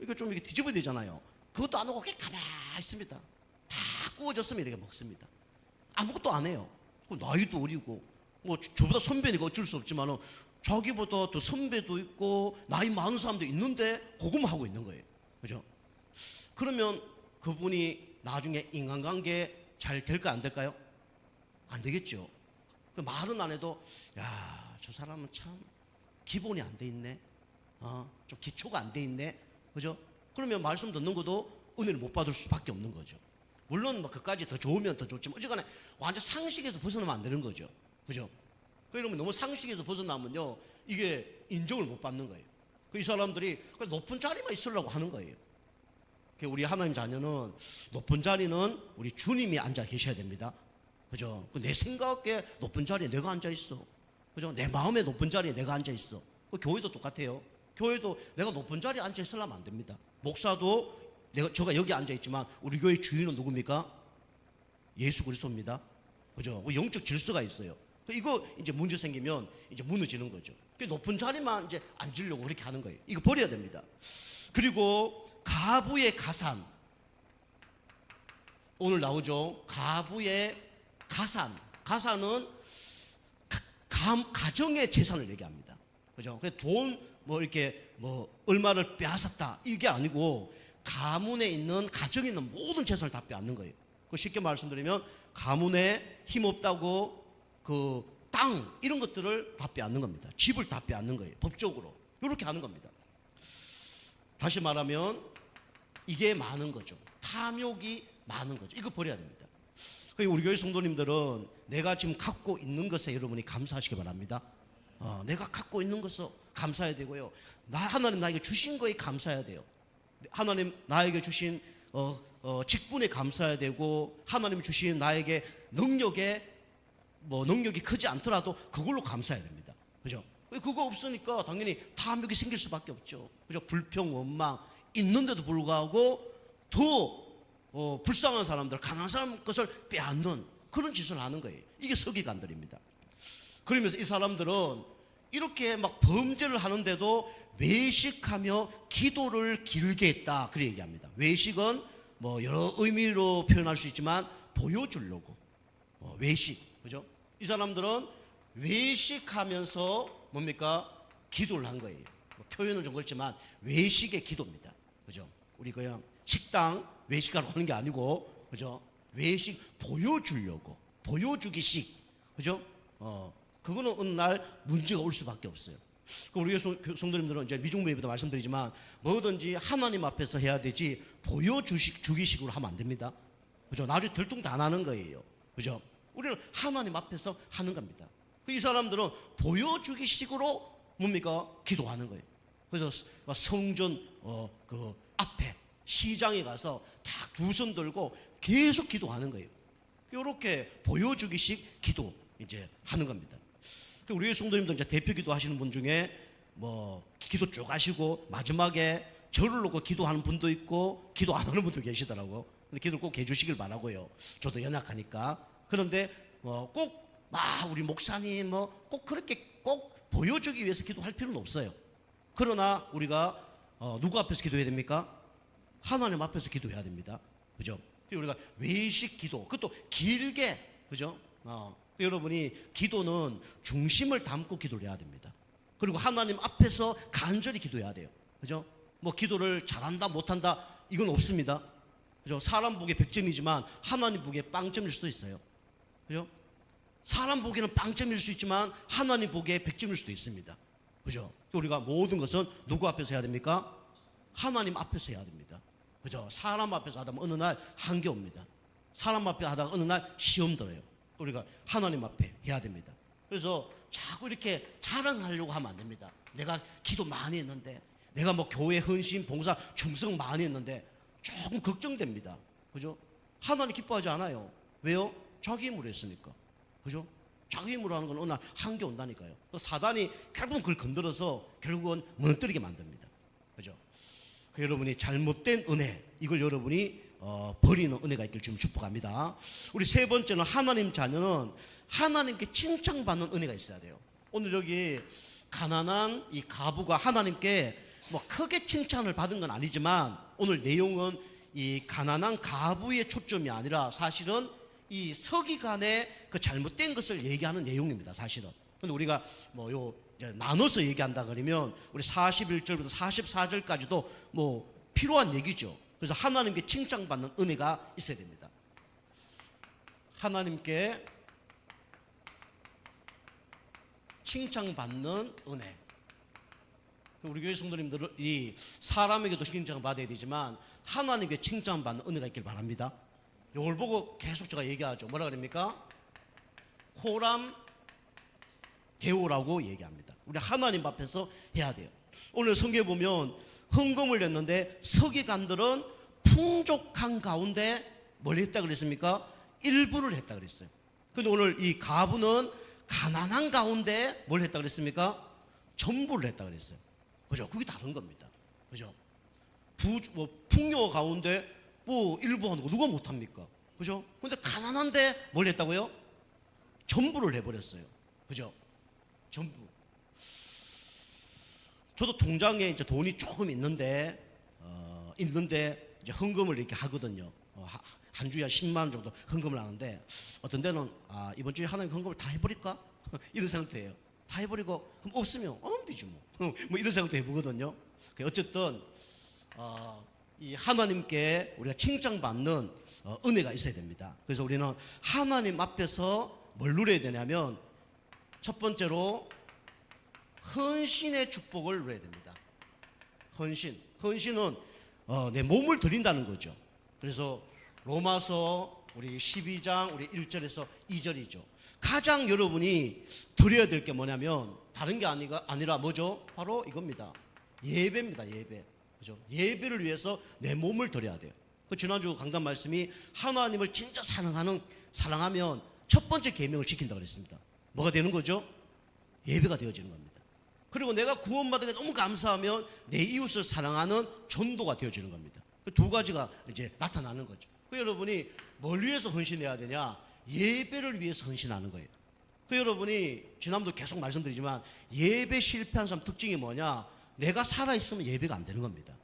이거 좀 이렇게 뒤집어야 되잖아요. 그것도 안 하고 그냥 가만히 있습니다. 다 구워졌으면 이렇게 먹습니다. 아무것도 안 해요. 나이도 어리고 뭐 저보다 선배니까 어쩔 수 없지만은 자기보다 더 선배도 있고 나이 많은 사람도 있는데 그것만 하고 있는 거예요. 그죠? 그러면 그분이 나중에 인간관계 잘 될까 안 될까요? 안 되겠죠. 그 말은 안 해도 야, 저 사람은 참 기본이 안 돼 있네. 좀 기초가 안 돼 있네. 그죠? 그러면 말씀 듣는 것도 은혜를 못 받을 수밖에 없는 거죠. 물론 뭐 그까지 더 좋으면 더 좋지만 어쨌거나 완전 상식에서 벗어나면 안 되는 거죠. 그죠? 그러면 너무 상식에서 벗어나면요 이게 인정을 못 받는 거예요. 이 사람들이 높은 자리만 있으려고 하는 거예요. 우리 하나님 자녀는 높은 자리는 우리 주님이 앉아 계셔야 됩니다. 그죠? 내 생각에 높은 자리에 내가 앉아 있어. 그죠? 내 마음에 높은 자리에 내가 앉아 있어. 교회도 똑같아요. 교회도 내가 높은 자리에 앉아 있으려면 안 됩니다. 목사도 제가 여기 앉아 있지만 우리 교회 주인은 누굽니까? 예수 그리스도입니다. 그죠? 영적 질서가 있어요. 이거 이제 문제 생기면 이제 무너지는 거죠. 높은 자리만 이제 앉으려고 그렇게 하는 거예요. 이거 버려야 됩니다. 그리고 가부의 가산. 오늘 나오죠. 가부의 가산. 가산은 가정의 재산을 얘기합니다. 그죠? 돈, 이렇게, 얼마를 빼앗았다. 이게 아니고, 가문에 있는, 가정에 있는 모든 재산을 다 빼앗는 거예요. 쉽게 말씀드리면, 가문에 힘없다고, 땅, 이런 것들을 다 빼앗는 겁니다. 집을 다 빼앗는 거예요. 법적으로. 이렇게 하는 겁니다. 다시 말하면, 이게 많은 거죠. 탐욕이 많은 거죠. 이거 버려야 됩니다. 우리 교회 성도님들은 내가 지금 갖고 있는 것에 여러분이 감사하시기 바랍니다. 내가 갖고 있는 것에 감사해야 되고요. 하나님 나에게 주신 거에 감사해야 돼요. 하나님 나에게 주신 직분에 감사해야 되고, 하나님 주신 나에게 능력에 능력이 크지 않더라도 그걸로 감사해야 됩니다. 그죠? 그거 없으니까 당연히 탐욕이 생길 수밖에 없죠. 그죠? 불평, 원망 있는데도 불구하고 더 불쌍한 사람들, 가난한 사람 것을 빼앗는 그런 짓을 하는 거예요. 이게 서기관들입니다. 그러면서 이 사람들은 이렇게 막 범죄를 하는데도 외식하며 기도를 길게 했다. 그렇게 얘기합니다. 외식은 여러 의미로 표현할 수 있지만 보여주려고. 외식. 그죠? 이 사람들은 외식하면서 뭡니까? 기도를 한 거예요. 표현은 좀 그렇지만 외식의 기도입니다. 그죠? 우리 그냥 식당 외식하러 가는 게 아니고, 그죠? 외식 보여주려고, 보여주기식, 그죠? 그거는 어느 날 문제가 올 수밖에 없어요. 우리 성도님들은 이제 미중무예비도 말씀드리지만 뭐든지 하나님 앞에서 해야 되지 보여주기식으로 하면 안 됩니다. 그죠? 나중에 들통도 안 하는 거예요. 그죠? 우리는 하나님 앞에서 하는 겁니다. 이 사람들은 보여주기식으로 뭡니까? 기도하는 거예요. 그래서 성전 앞에 시장에 가서 다 두 손 들고 계속 기도하는 거예요. 이렇게 보여주기식 기도 이제 하는 겁니다. 우리 성도님도 이제 대표 기도 하시는 분 중에 기도 쭉 하시고 마지막에 절을 놓고 기도하는 분도 있고 기도 안 하는 분도 계시더라고. 근데 기도를 꼭 해주시길 바라고요. 저도 연약하니까. 그런데 꼭 우리 목사님 꼭 그렇게 꼭 보여주기 위해서 기도할 필요는 없어요. 그러나 우리가 누구 앞에서 기도해야 됩니까? 하나님 앞에서 기도해야 됩니다. 그죠? 우리가 외식 기도, 그것도 길게, 그죠? 여러분이 기도는 중심을 담고 기도를 해야 됩니다. 그리고 하나님 앞에서 간절히 기도해야 돼요. 그죠? 기도를 잘한다, 못한다, 이건 없습니다. 그죠? 사람 보기에 100점이지만 하나님 보기에 빵점일 수도 있어요. 그죠? 사람 보기에는 빵점일 수 있지만 하나님 보기에 100점일 수도 있습니다. 그죠? 우리가 모든 것은 누구 앞에서 해야 됩니까? 하나님 앞에서 해야 됩니다. 그죠? 사람 앞에서 하다 보면 어느 날 한계 옵니다. 사람 앞에 하다가 어느 날 시험 들어요. 우리가 하나님 앞에 해야 됩니다. 그래서 자꾸 이렇게 자랑하려고 하면 안 됩니다. 내가 기도 많이 했는데, 내가 교회 헌신, 봉사, 충성 많이 했는데 조금 걱정됩니다. 그죠? 하나님 기뻐하지 않아요. 왜요? 자기 힘으로 했으니까. 그죠? 자기 힘으로 하는 건 어느 날 한계 온다니까요. 또 사단이 결국은 그걸 건드려서 결국은 무너뜨리게 만듭니다. 그죠? 여러분이 잘못된 은혜, 이걸 여러분이 버리는 은혜가 있길 지금 축복합니다. 우리 세 번째는 하나님 자녀는 하나님께 칭찬받는 은혜가 있어야 돼요. 오늘 여기 가난한 이 가부가 하나님께 크게 칭찬을 받은 건 아니지만 오늘 내용은 이 가난한 가부의 초점이 아니라 사실은 이 서기관의 그 잘못된 것을 얘기하는 내용입니다. 사실은. 근데 우리가 나눠서 얘기한다 그러면 우리 41절부터 44절까지도 필요한 얘기죠. 그래서 하나님께 칭찬받는 은혜가 있어야 됩니다. 하나님께 칭찬받는 은혜. 우리 교회 성도님들이 사람에게도 칭찬받아야 되지만 하나님께 칭찬받는 은혜가 있길 바랍니다. 이걸 보고 계속 제가 얘기하죠. 뭐라 그럽니까? 호람 대오라고 얘기합니다. 우리 하나님 앞에서 해야 돼요. 오늘 성경에 보면 헌금을 냈는데 서기관들은 풍족한 가운데 뭘 했다 그랬습니까? 일부를 했다 그랬어요. 근데 오늘 이 가부는 가난한 가운데 뭘 했다 그랬습니까? 전부를 했다 그랬어요. 그죠? 그게 다른 겁니다. 그죠? 풍요 가운데 일부 하는 거 누가 못합니까? 그죠? 근데 가난한데 뭘 했다고요? 전부를 해버렸어요. 그죠? 전부. 저도 통장에 이제 돈이 조금 있는데 이제 헌금을 이렇게 하거든요. 한 주에 한 10만 원 정도 헌금을 하는데, 어떤 데는 이번 주에 하나님 헌금을 다 해버릴까? 이런 생각도 해요. 다 해버리고 그럼 없으면 안 하면 되지 뭐. 뭐 이런 생각도 해보거든요. 어쨌든 이 하나님께 우리가 칭찬받는 은혜가 있어야 됩니다. 그래서 우리는 하나님 앞에서 뭘 누려야 되냐면, 첫 번째로 헌신의 축복을 누려야 됩니다. 헌신은 내 몸을 드린다는 거죠. 그래서 로마서 우리 12장 우리 1절에서 2절이죠. 가장 여러분이 드려야 될 게 뭐냐면 다른 게 아니라 뭐죠? 바로 이겁니다. 예배입니다. 예배. 그죠? 예배를 위해서 내 몸을 드려야 돼요. 그 지난주 강단 말씀이 하나님을 진짜 사랑하면 첫 번째 계명을 지킨다고 그랬습니다. 뭐가 되는 거죠? 예배가 되어지는 겁니다. 그리고 내가 구원받은 게 너무 감사하면 내 이웃을 사랑하는 전도가 되어지는 겁니다. 그 두 가지가 이제 나타나는 거죠. 그 여러분이 뭘 위해서 헌신해야 되냐? 예배를 위해서 헌신하는 거예요. 그 여러분이 지난번도 계속 말씀드리지만 예배 실패한 사람 특징이 뭐냐? 내가 살아있으면 예배가 안 되는 겁니다.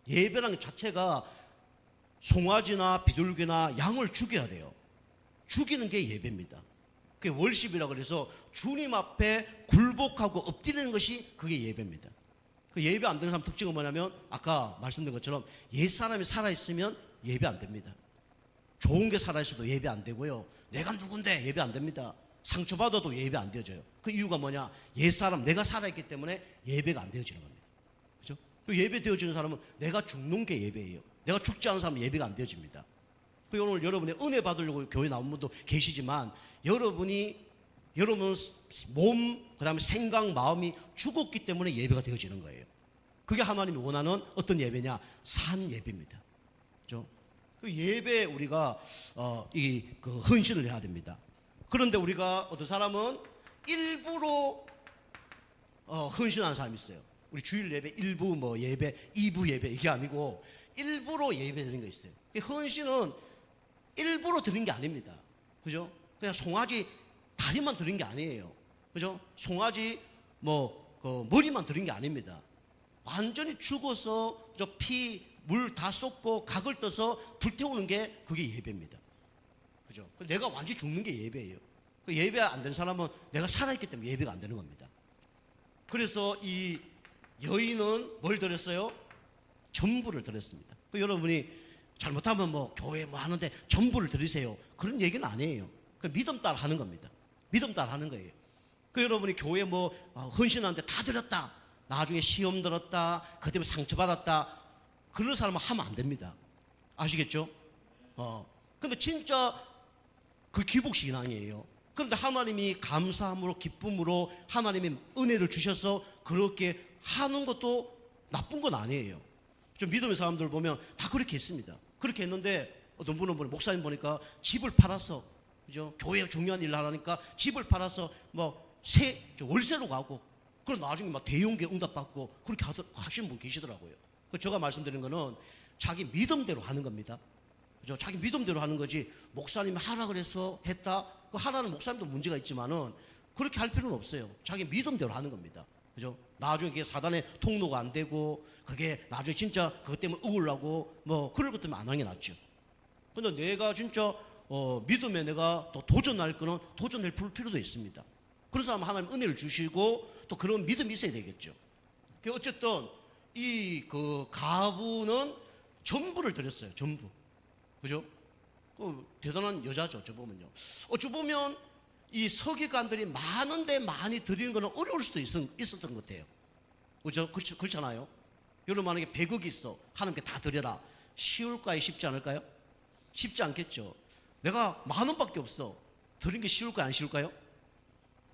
예배라는 것 자체가 송아지나 비둘기나 양을 죽여야 돼요. 죽이는 게 예배입니다. 그게 월십이라고 그래서 주님 앞에 굴복하고 엎드리는 것이 그게 예배입니다. 그 예배 안 되는 사람 특징은 뭐냐면 아까 말씀드린 것처럼 옛사람이 살아있으면 예배 안 됩니다. 좋은 게 살아있어도 예배 안 되고요. 내가 누군데 예배 안 됩니다. 상처받아도 예배 안 되어져요. 그 이유가 뭐냐? 옛사람 내가 살아있기 때문에 예배가 안 되어지는 겁니다. 그죠? 그 예배 되어지는 사람은 내가 죽는 게 예배예요. 내가 죽지 않은 사람은 예배가 안 되어집니다. 그 오늘 여러분의 은혜 받으려고 교회 나온 분도 계시지만 여러분 몸, 그 다음에 생각, 마음이 죽었기 때문에 예배가 되어지는 거예요. 그게 하나님이 원하는 어떤 예배냐? 산 예배입니다. 그죠? 그 예배에 우리가 그 헌신을 해야 됩니다. 그런데 우리가 어떤 사람은 일부러 헌신하는 사람이 있어요. 우리 주일 예배 1부 뭐 예배, 2부 예배 이게 아니고 일부러 예배 드리는 거 있어요. 헌신은 일부러 드린 게 아닙니다. 그죠? 그냥 송아지 다리만 드린 게 아니에요. 그죠? 송아지 머리만 드린 게 아닙니다. 완전히 죽어서 피, 물 다 쏟고 각을 떠서 불태우는 게 그게 예배입니다. 그죠? 내가 완전히 죽는 게 예배예요. 그 예배 안 되는 사람은 내가 살아있기 때문에 예배가 안 되는 겁니다. 그래서 이 여인은 뭘 드렸어요? 전부를 드렸습니다. 그 여러분이 잘못하면 교회 하는데 전부를 드리세요. 그런 얘기는 아니에요. 그 믿음 따라 하는 겁니다. 믿음 따라 하는 거예요. 그 여러분이 교회 헌신하는데 다 드렸다. 나중에 시험 들었다. 그 때문에 상처받았다. 그런 사람은 하면 안 됩니다. 아시겠죠? 근데 진짜 그 기복식이 아니에요. 그런데 하나님이 감사함으로 기쁨으로 하나님이 은혜를 주셔서 그렇게 하는 것도 나쁜 건 아니에요. 좀 믿음의 사람들 보면 다 그렇게 했습니다. 그렇게 했는데 어떤 분은 목사님 보니까 집을 팔아서, 그죠? 교회 중요한 일을 하라니까 집을 팔아서 월세로 가고, 그럼 나중에 대형계 응답받고 그렇게 하시는 분 계시더라고요. 제가 말씀드리는 거는 자기 믿음대로 하는 겁니다. 그죠? 자기 믿음대로 하는 거지, 목사님이 하라 그래서 했다? 그 하라는 목사님도 문제가 있지만은 그렇게 할 필요는 없어요. 자기 믿음대로 하는 겁니다. 그죠? 나중에 그게 사단의 통로가 안 되고, 그게 나중에 진짜 그것 때문에 우울하고, 그럴 것 때문에 안 하는 게 낫죠. 근데 내가 진짜, 믿음에 내가 또 도전할 거는 도전할 필요도 있습니다. 그런 사람 하나님 은혜를 주시고, 또 그런 믿음이 있어야 되겠죠. 어쨌든, 가부는 전부를 드렸어요. 전부. 그죠? 대단한 여자죠. 저 보면요. 어찌 보면, 이 서기관들이 많은데 많이 드리는 거는 어려울 수도 있었던 것 같아요. 그죠? 그렇잖아요. 여러분 만약에 100억이 있어. 하나님께 다 드려라. 쉬울까요? 쉽지 않을까요? 쉽지 않겠죠. 내가 10,000원밖에 없어. 드린 게 쉬울까요? 안 쉬울까요?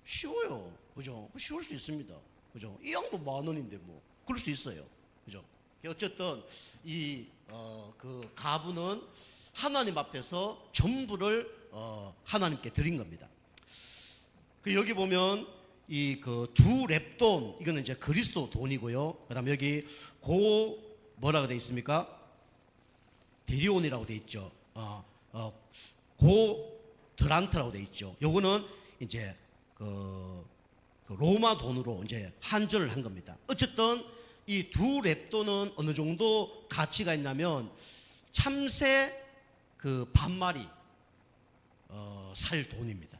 쉬워요. 그죠? 쉬울 수 있습니다. 그죠? 이 양도 10,000원인데 그럴 수 있어요. 그죠? 어쨌든 그 가부는 하나님 앞에서 전부를 하나님께 드린 겁니다. 여기 보면 두 렙돈, 이거는 이제 그리스도 돈이고요. 그다음 여기 뭐라고 되어 있습니까? 데리온이라고 되어 있죠. 드란트라고 돼 있죠. 요거는 이제 그 로마 돈으로 이제 환전을 한 겁니다. 어쨌든 이 두 랩돈은 어느 정도 가치가 있냐면 참새 그 반마리 살 돈입니다.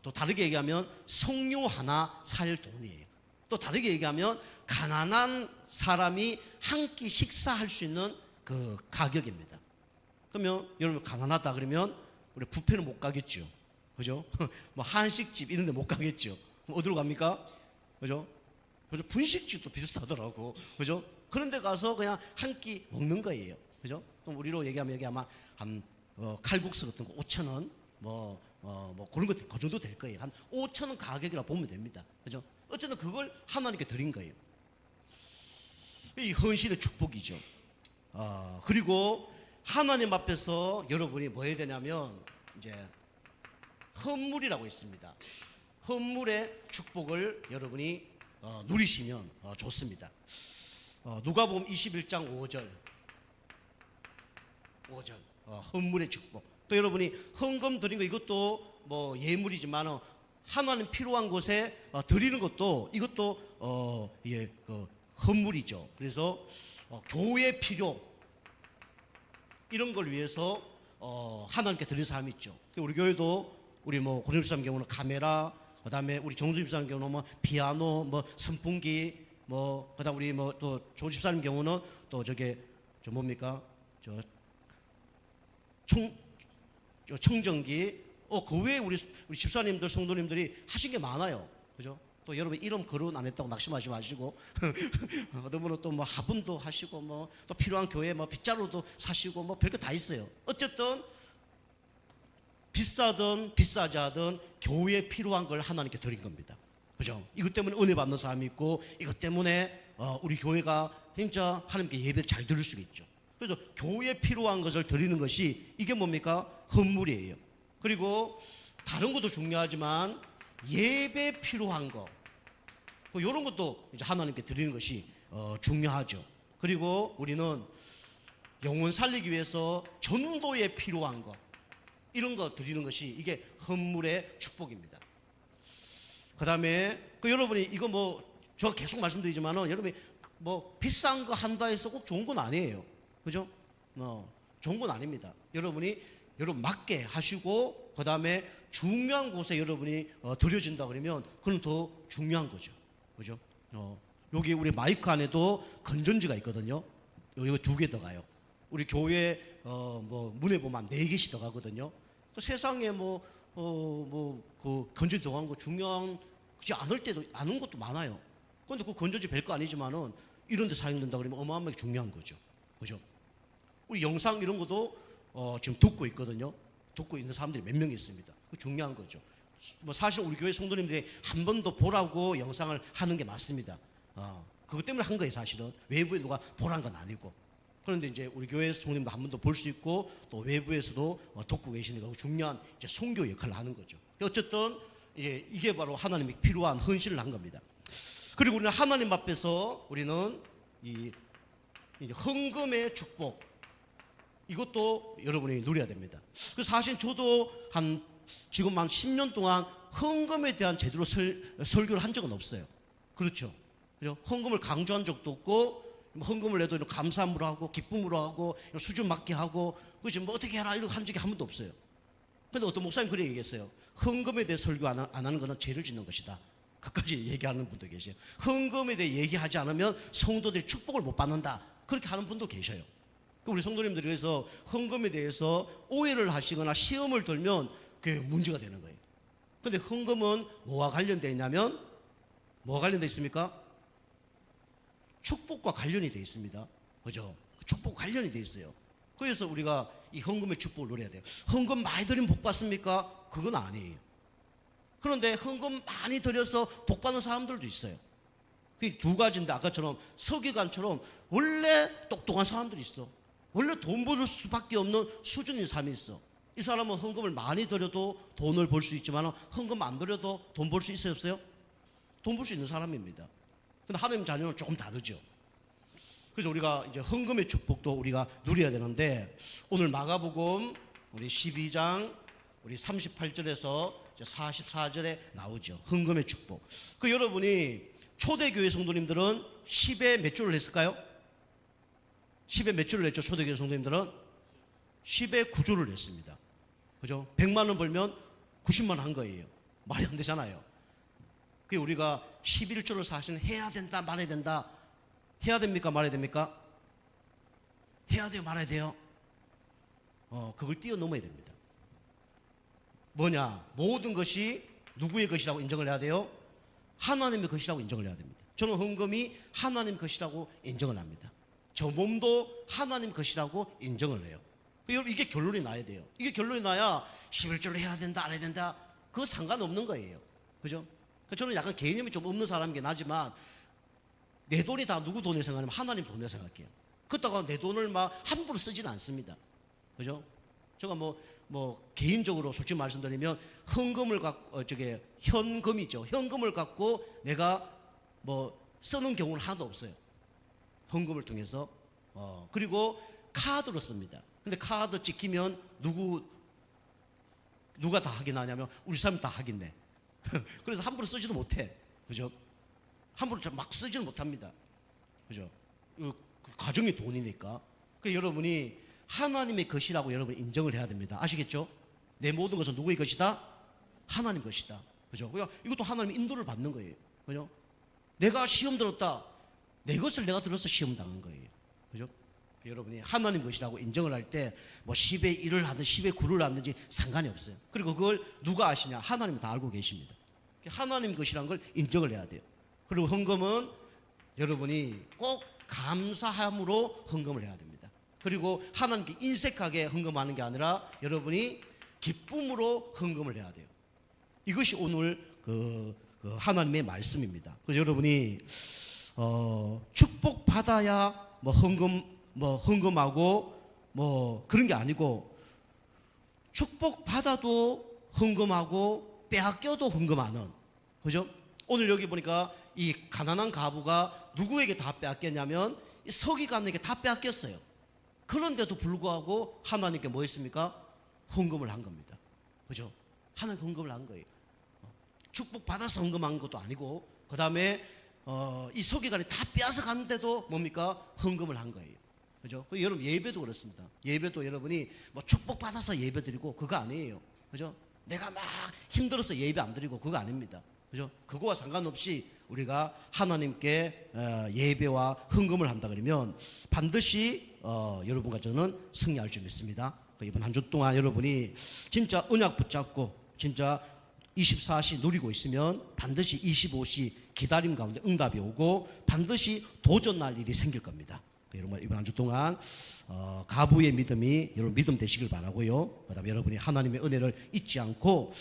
또 다르게 얘기하면 석류 하나 살 돈이에요. 또 다르게 얘기하면 가난한 사람이 한 끼 식사할 수 있는 그 가격입니다. 그러면 여러분 가난하다 그러면 우리 뷔페는 못 가겠죠. 그죠? 뭐 한식집 이런 데 못 가겠죠. 그럼 어디로 갑니까? 그죠? 그죠? 분식집도 비슷하더라고. 그죠? 그런 데 가서 그냥 한 끼 먹는 거예요. 그죠? 그럼 우리로 얘기하면 여기 아마 한 칼국수 같은 거 5,000원 뭐 그런 거 그 정도 될 거예요. 한 5,000원 가격이라 보면 됩니다. 그죠? 어쨌든 그걸 하나님께 드린 거예요. 이 헌신의 축복이죠. 그리고 하나님 앞에서 여러분이 뭐 해야 되냐면 이제 헌물이라고 있습니다. 헌물의 축복을 여러분이 누리시면 좋습니다. 누가복음 21장 5절 헌물의 축복. 또 여러분이 헌금 드린 거 이것도 뭐 예물이지만 하나님 필요한 곳에 드리는 것도 이것도 그 헌물이죠. 그래서 교회 필요 이런 걸 위해서 하나님께 드리는 사람이 있죠. 우리 교회도 우리 뭐 고정 집사님 경우는 카메라, 그다음에 우리 정수 집사님 경우는 뭐 피아노, 뭐 선풍기, 뭐 그다음 우리 뭐 또 조 집사님 경우는 또 저게 저 뭡니까 청정기. 그 외에 우리 집사님들 성도님들이 하신 게 많아요. 그죠? 또 여러분 이름 거론 안 했다고 낙심하지 마시고 어떤 분은 또 뭐 화분도 하시고 뭐 또 필요한 교회 뭐 빗자루도 사시고 뭐 별거 다 있어요. 어쨌든 비싸든 비싸지 않든 교회에 필요한 걸 하나님께 드린 겁니다. 그죠? 이것 때문에 은혜 받는 사람이 있고 이것 때문에 우리 교회가 진짜 하나님께 예배를 잘 드릴 수 있죠. 그래서 교회에 필요한 것을 드리는 것이 이게 뭡니까? 헌물이에요. 그리고 다른 것도 중요하지만 예배 필요한 거 이런 것도 이제 하나님께 드리는 것이 중요하죠. 그리고 우리는 영혼 살리기 위해서 전도에 필요한 거 이런 거 드리는 것이 이게 헌물의 축복입니다. 그 다음에 여러분이 이거 뭐 저 계속 말씀드리지만은 여러분이 뭐 비싼 거 한다 해서 꼭 좋은 건 아니에요. 그죠? 좋은 건 아닙니다. 여러분 맞게 하시고 그 다음에 중요한 곳에 여러분이 드려진다 그러면 그건 더 중요한 거죠. 그죠? 여기 우리 마이크 안에도 건전지가 있거든요. 여기 2개 더 가요. 우리 교회 뭐 문에 보면 4개씩 더 가거든요. 또 세상에 그 건전지 더 가는 거 중요하지 않은 것도 많아요. 그런데 그 건전지 별거 아니지만은 이런 데 사용된다 그러면 어마어마하게 중요한 거죠. 그죠? 우리 영상 이런 것도 지금 듣고 있거든요. 듣고 있는 사람들이 몇 명 있습니다. 그 중요한 거죠. 뭐 사실 우리 교회 성도님들이 한 번 더 보라고 영상을 하는 게 맞습니다. 그것 때문에 한 거예요, 사실은. 외부에 누가 보라는 건 아니고. 그런데 이제 우리 교회 성도님도 한 번 더 볼 수 있고 또 외부에서도 듣고 계시는 거 중요한 이제 선교 역할을 하는 거죠. 어쨌든 이게 바로 하나님이 필요한 헌신을 한 겁니다. 그리고 우리는 하나님 앞에서 우리는 이 헌금의 축복 이것도 여러분이 누려야 됩니다. 그래서 사실 저도 지금 한 10년 동안 헌금에 대한 제대로 설교를 한 적은 없어요. 그렇죠? 헌금을 강조한 적도 없고 헌금을 내도 감사함으로 하고 기쁨으로 하고 수준 맞게 하고 그렇지 뭐 어떻게 해라 이렇게 한 적이 한 번도 없어요. 그런데 어떤 목사님 그렇게 얘기했어요. 헌금에 대해 설교 안 하는 것은 죄를 짓는 것이다. 그까지 얘기하는 분도 계세요. 헌금에 대해 얘기하지 않으면 성도들이 축복을 못 받는다. 그렇게 하는 분도 계셔요. 우리 성도님들이 그래서 헌금에 대해서 오해를 하시거나 시험을 들면 그게 문제가 되는 거예요. 그런데 헌금은 뭐와 관련되어 있냐면 뭐와 관련되어 있습니까? 축복과 관련이 되어 있습니다. 그죠? 축복 관련이 되어 있어요. 그래서 우리가 이 헌금의 축복을 누려야 돼요. 헌금 많이 드리면 복 받습니까? 그건 아니에요. 그런데 헌금 많이 드려서 복 받는 사람들도 있어요. 그 2가지인데 아까처럼 서기관처럼 원래 똑똑한 사람들이 있어. 원래 돈 벌 수밖에 없는 수준인 사람이 있어. 이 사람은 헌금을 많이 드려도 돈을 벌 수 있지만 헌금 안 드려도 돈 벌 수 있어요 없어요? 돈 벌 수 있는 사람입니다. 근데 하나님 자녀는 조금 다르죠. 그래서 우리가 이제 헌금의 축복도 우리가 누려야 되는데 오늘 마가복음 우리 12장 우리 38절에서 44절에 나오죠. 헌금의 축복. 그 여러분이 초대교회 성도님들은 10에 몇 조를 했을까요? 10에 몇 조를 했죠? 초대교회 성도님들은 10에 9조를 했습니다. 그죠? 100만 원 벌면 90만 원 한 거예요. 말이 안 되잖아요. 그 우리가 11조를 사실은 해야 된다 말아야 된다. 해야 됩니까 말아야 됩니까? 해야 돼요 말아야 돼요? 그걸 뛰어넘어야 됩니다. 뭐냐? 모든 것이 누구의 것이라고 인정을 해야 돼요? 하나님의 것이라고 인정을 해야 됩니다. 저는 헌금이 하나님 것이라고 인정을 합니다. 저 몸도 하나님 것이라고 인정을 해요. 여러분 이게 결론이 나야 돼요. 이게 결론이 나야 11조를 해야 된다 안 해야 된다 그거 상관없는 거예요. 그죠? 저는 약간 개념이 좀 없는 사람이긴 하지만 내 돈이 다 누구 돈을 생각하면 하나님 돈을 생각해요. 그렇다고 내 돈을 막 함부로 쓰지는 않습니다. 그죠? 제가 뭐 개인적으로 솔직히 말씀드리면 헌금을 갖고 현금이죠. 현금을 갖고 내가 뭐 쓰는 경우는 하나도 없어요. 헌금을 통해서 그리고 카드로 씁니다. 근데 카드 찍히면 누가 다 확인하냐면 우리 사람이 다 확인해. 그래서 함부로 쓰지도 못해. 그죠? 함부로 막 쓰지는 못합니다. 그죠? 가정의 돈이니까. 여러분이 하나님의 것이라고 여러분 인정을 해야 됩니다. 아시겠죠? 내 모든 것은 누구의 것이다? 하나님 것이다. 그죠? 이것도 하나님 인도를 받는 거예요. 그죠? 내가 시험 들었다. 내 것을 내가 들어서 시험 당한 거예요. 그죠? 여러분이 하나님 것이라고 인정을 할 때 뭐 10의 1을 하든 10의 9를 하든지 상관이 없어요. 그리고 그걸 누가 아시냐? 하나님 다 알고 계십니다. 하나님 것이라는 걸 인정을 해야 돼요. 그리고 헌금은 여러분이 꼭 감사함으로 헌금을 해야 됩니다. 그리고 하나님께 인색하게 헌금하는 게 아니라 여러분이 기쁨으로 헌금을 해야 돼요. 이것이 오늘 그 하나님의 말씀입니다. 그래서 여러분이 축복 받아야 헌금하고 그런 게 아니고 축복 받아도 헌금하고 빼앗겨도 헌금하는. 그죠? 오늘 여기 보니까 이 가난한 과부가 누구에게 다 빼앗겼냐면 이 서기관에게 다 빼앗겼어요. 그런데도 불구하고 하나님께 뭐 했습니까? 헌금을 한 겁니다. 그죠? 하나님 헌금을 한 거예요. 축복 받아서 헌금한 것도 아니고 그 다음에 이 서기관이 다 빼앗아 갔는데도 뭡니까? 헌금을 한 거예요. 그죠? 여러분 예배도 그렇습니다. 예배도 여러분이 뭐 축복 받아서 예배 드리고 그거 아니에요. 그죠? 내가 막 힘들어서 예배 안 드리고 그거 아닙니다. 그죠? 그거와 상관없이 우리가 하나님께 예배와 헌금을 한다 그러면 반드시 여러분과 저는 승리할 줄 믿습니다. 이번 한 주 동안 여러분이 진짜 언약 붙잡고 진짜 24시 누리고 있으면 반드시 25시 기다림 가운데 응답이 오고 반드시 도전할 일이 생길 겁니다. 여러분 이번 한 주 동안 가부의 믿음이 여러분 믿음 되시길 바라고요. 그다음에 여러분이 하나님의 은혜를 잊지 않고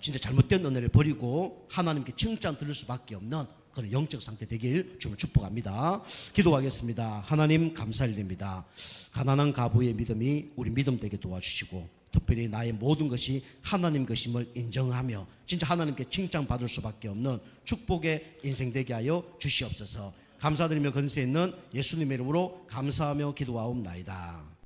진짜 잘못된 은혜를 버리고 하나님께 칭찬 들을 수밖에 없는 그런 영적 상태 되길 주님 축복합니다. 기도하겠습니다. 하나님 감사드립니다. 가난한 가부의 믿음이 우리 믿음 되게 도와주시고 특별히 나의 모든 것이 하나님 것임을 인정하며 진짜 하나님께 칭찬받을 수밖에 없는 축복의 인생 되게 하여 주시옵소서. 감사드리며 건세 있는 예수님의 이름으로 감사하며 기도하옵나이다.